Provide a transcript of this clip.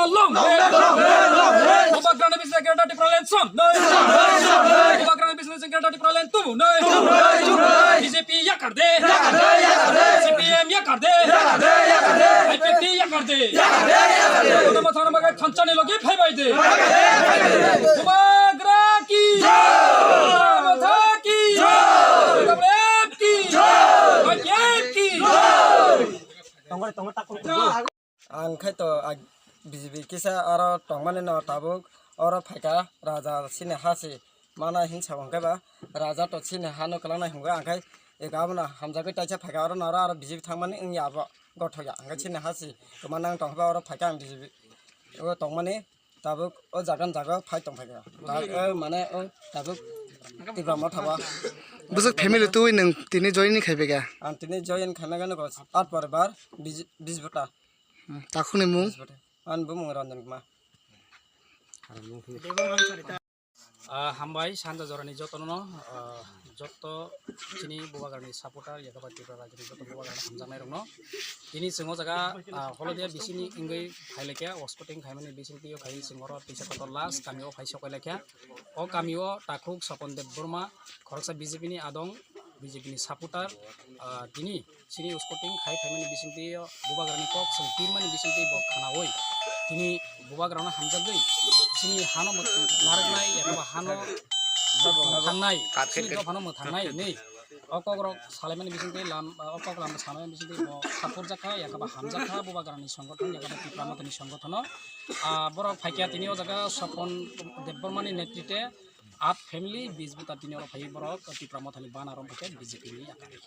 long Bubagrana business secretary Pralen Som Bubagrana business secretary Pralen Tu BJP ya kar de CPM ya kar de IPT ya kar de Nama thana maga khanchane logi phai bai de Bubagra ki Matha ki Bubagrab ki Bajep ki Ang khai to BJP kisa aro tongmani no tabuk aro phaika raja sine hasi mana hinsa bangkai ba raja to sine hano kalana hingga angkai egabna hamjagai taisa phaika aro nara aro BJP thangmani ing yabo gothoya angkai sine hasi kemanang tongba aro phaika ang BJP o tongmani tabuk o jagan jaga phai tong phaika mane o tabuk tiba ma thaba busuk family tu nang tini join khaibega ang tini join khanagano ko at parbar 20 bota takuni mung an bumung ranjan kuma হামবাই সানজা জরানি যতনো যত চিনি বুবাগারনি supporter ইয়াবা ত্রিপুরা রাজ্যনি যত বুবাগারনি হামজানাই রং তিনি সিংহ জায়গা হলদিয়া বিসিনি ইংগৈ ফাইলেখিয়া ওস্কটিং খাইমানি বিসিনিও খাই সিংহর টিসা কত লাস কামিও ফাই সকলেখিয়া ও কামিও তাকুক স্বপন দেব বর্মা খরকসা BJP ni adong BJP ni saputar dini sini uskoting khai phaimani bisinti bubagrani kok sing tirmani bisinti bok khana oi tini bubagrana hamjagai sini hano naraknai yakaba hano thangnai sini do hano thangnai nei okogrok salaimani bisinti lam okok lam salaimani bisinti bo sapur jakha yakaba hamjakha bubagrani সংগঠন yakaba tipramotani সংগঠন borok phaikia tini o jaga Sopon Debbormani netritwe At family BJP tini oro phai borok tipramotani ban arom phake BJP ni akari